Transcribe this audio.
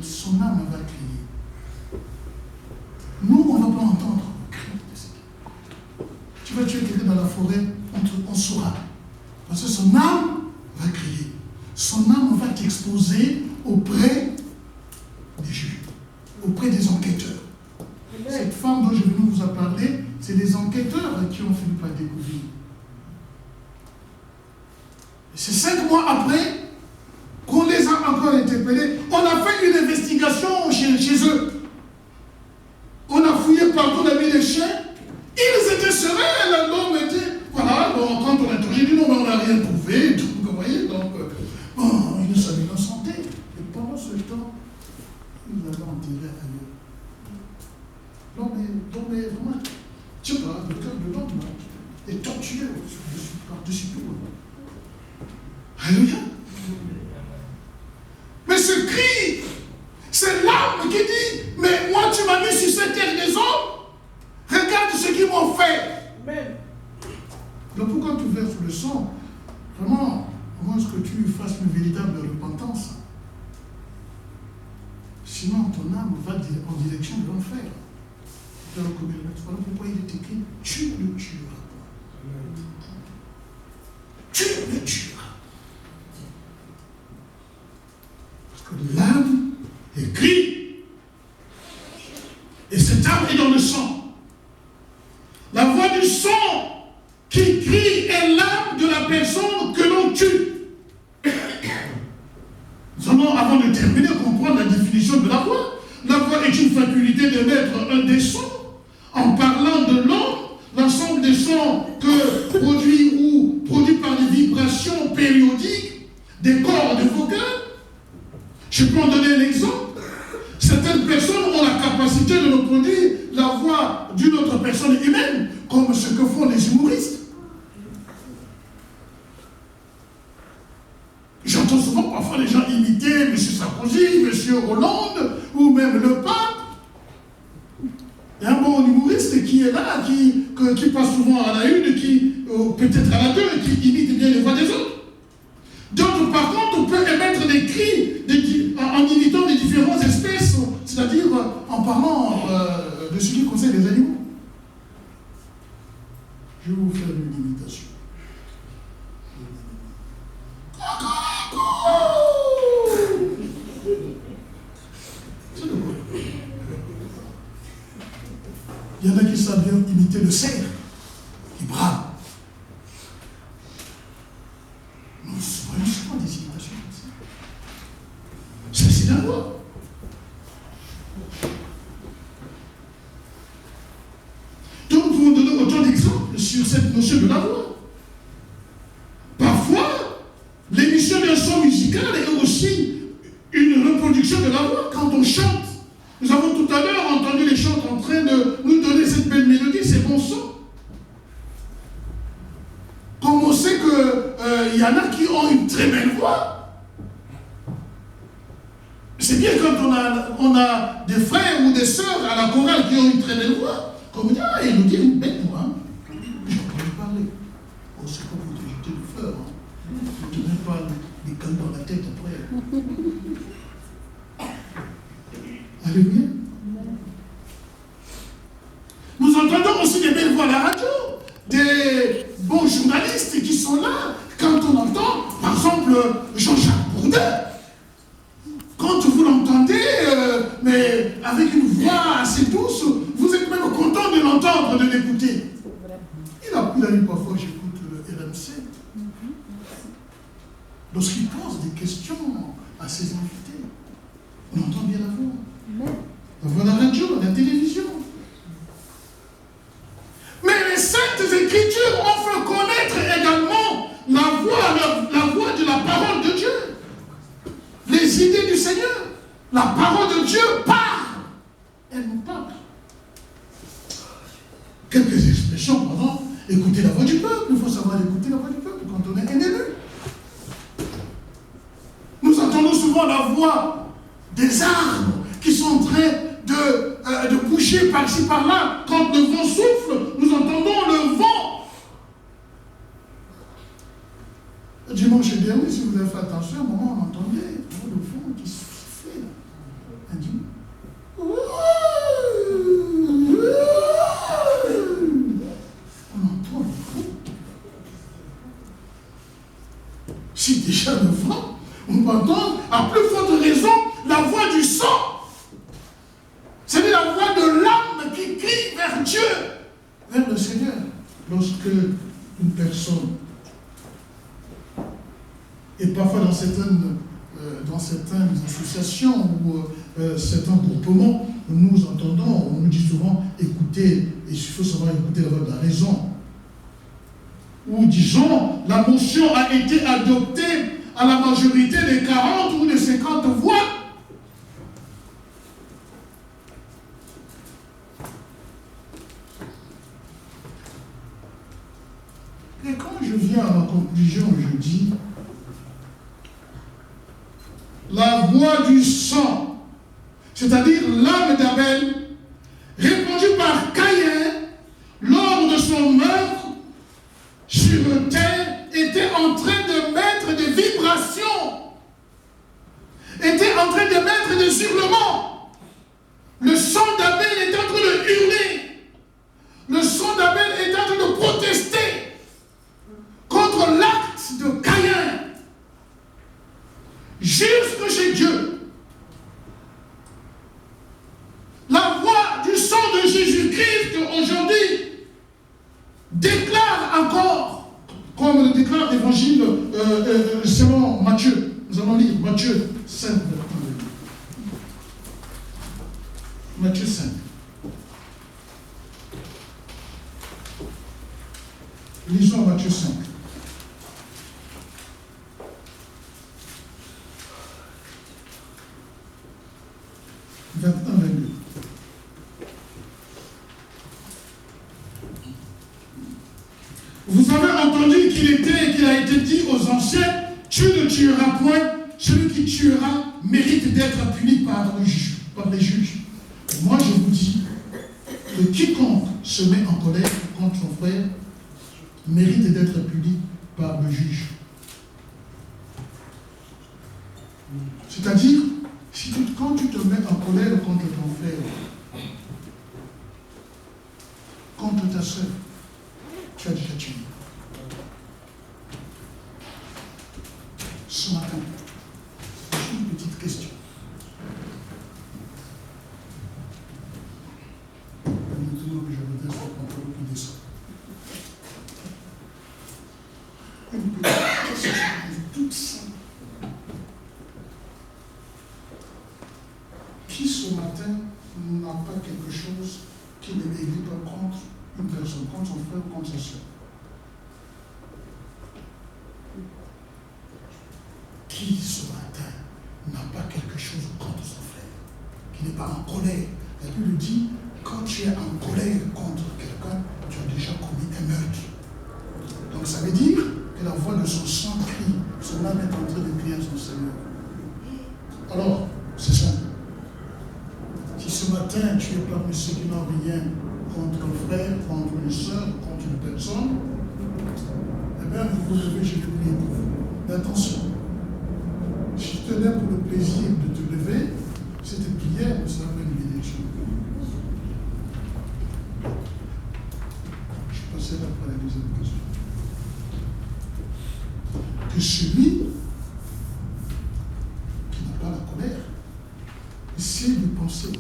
son âme va crier. Nous, on ne va pas entendre le cri de ce qui. Tu vas tuer quelqu'un dans la forêt, on saura. Parce que son âme va crier. Son âme va t'exposer auprès des juges, auprès des enquêteurs. Cette femme dont je venais vous en parler, c'est les enquêteurs qui ont fini par découvrir. C'est 5 mois après qu'on les a encore interpellés. On a fait une investigation chez eux. On a fouillé partout, on a mis les chiens. Ils étaient sereins, l'homme était... Voilà, donc quand on a interrogé, il dit non, mais on n'a rien trouvé. Donc, vous voyez, donc... ils nous avaient innocentés. Et pendant ce temps, ils avaient enterré ailleurs. Non, mais vraiment, tu sais pas, le cœur de l'homme est torturé par-dessus tout. Alléluia. Mais ce cri, c'est l'âme qui dit, mais moi tu m'as mis sur cette terre des hommes, regarde ce qu'ils m'ont fait. Amen. Donc pourquoi tu verses le sang? Vraiment, à moins que tu fasses une véritable repentance. Sinon ton âme va en direction de l'enfer. Voilà pourquoi il est écrit, tu le tueras. Tu le tueras. Parce que l'âme est crie. Et cette âme est dans le sang. La voix du sang qui crie est l'âme de la personne que l'on tue. Nous allons, avant de terminer, comprendre la définition de la voix. La voix est une faculté de mettre un des sons. En parlant de l'homme, l'ensemble des sons que produit par des vibrations périodiques des cordes vocales. Je peux en donner un exemple. Certaines personnes ont la capacité de nous produire la voix d'une autre personne humaine, comme ce que font les humoristes. J'entends souvent parfois les gens imiter M. Sarkozy, M. Hollande, ou même le pape. Il y a un bon humoriste qui est là, qui passe souvent à la une, qui peut-être à la deux, qui imite bien les voix des autres. D'autres, par contre, on peut émettre des cris en imitant des différentes espèces, c'est-à-dire en parlant de ce qui concerne les animaux. Je vais vous faire une imitation. Il y en a qui savent bien imiter le cerf, qui brave. Nous voyons souvent des imitations comme ça. Ça, c'est la voix. Donc, nous pouvons donner autant d'exemples sur cette notion de la voix. Parfois, l'émission d'un son musical est aussi une reproduction de la voix. Quand on chante, nous avons tout à l'heure entendu les chants en train de nous donner cette belle mélodie, ces bons sons. Comme on sait qu'il y en a qui ont une très belle voix. C'est bien quand on a des frères ou des sœurs à la chorale qui ont une très belle voix. Comme on dit, il nous dit une belle voix. Hein. Je peux lui parler. Oh, c'est comme vous te jeter du fleur. Hein. Tu ne mets pas des cannes dans la tête après. Alléluia. Nous entendons aussi des belles voix à la radio, des bons journalistes qui sont là. Quand on entend, par exemple, Jean-Jacques Bourdin, quand vous l'entendez, mais avec une voix assez douce, vous êtes même content de l'entendre, de l'écouter. Il a eu parfois, j'écoute le RMC, lorsqu'il pose des questions à ses invités, on entend bien la voix. La voix de la radio, la télévision. Mais les Saintes Écritures ont fait connaître également la voix de la parole de Dieu. Les idées du Seigneur. La parole de Dieu parle. Elle nous parle. Quelques expressions, pardon. Écouter la voix du peuple. Il faut savoir écouter la voix du peuple quand on est un élu. Nous entendons souvent la voix des arbres qui sont en train de bouger par-ci, par-là. Quand le vent souffle, nous entendons le vent. Dimanche dernier, si vous avez fait attention, à un moment, on entendait le vent qui soufflait. raison, la voix du sang. C'est la voix de l'âme qui crie vers Dieu, vers le Seigneur. Lorsque une personne, et parfois dans certaines associations ou certains groupements, nous entendons, on nous dit souvent, écoutez, il faut savoir écouter la voix de la raison. Ou disons, la motion a été adoptée à la majorité des 40 ou des 50 voix. Et quand je viens à la conclusion, je dis, la voix du sang, c'est-à-dire l'âme d'Abel, répandue par Caïn lors de son meurtre sur terre, était en train de mettre des vibrations, était en train de mettre des hurlements. Le sang d'Abel est en train de hurler. Le sang d'Abel est en train de protester contre l'acte de Caïn. Jusque chez Dieu. La voix du sang de Jésus-Christ aujourd'hui déclare encore, comme le déclare l'évangile selon Matthieu. Nous allons lire Matthieu 5. Matthieu 5. Lisons Matthieu 5. Vous avez entendu qu'il a été dit aux anciens, tu ne tueras point, celui qui tuera mérite d'être puni par les juges. Moi je vous dis que quiconque se met en colère contre son frère mérite d'être puni par le juge. C'est-à-dire, quand tu te mets en colère contre ton frère, contre ta soeur, tu as déjà tué. Ce matin, j'ai une petite question. Maintenant que je voudrais faire contrôle qui descend. Une petite question toute simple. Qui ce matin n'a pas quelque chose qui ne l'aiguille pas contre une personne, contre son frère ou contre sa soeur? Qui ce matin n'a pas quelque chose contre son frère, qui n'est pas en colère? La Bible dit, quand tu es en colère contre quelqu'un, tu as déjà commis un meurtre. Donc ça veut dire que la voix de son sang crie, son âme est en train de crier à son Seigneur. Alors, c'est ça. Si ce matin tu es parmi ceux qui n'ont rien contre un frère, contre une soeur, contre une personne, eh bien vous vous levez, je vais prier pour vous. Mais attention, si je te lève pour le plaisir de te lever, cette prière ne sera pas une bénédiction. Je passerai après la deuxième question. Que celui qui n'a pas la colère essaie de penser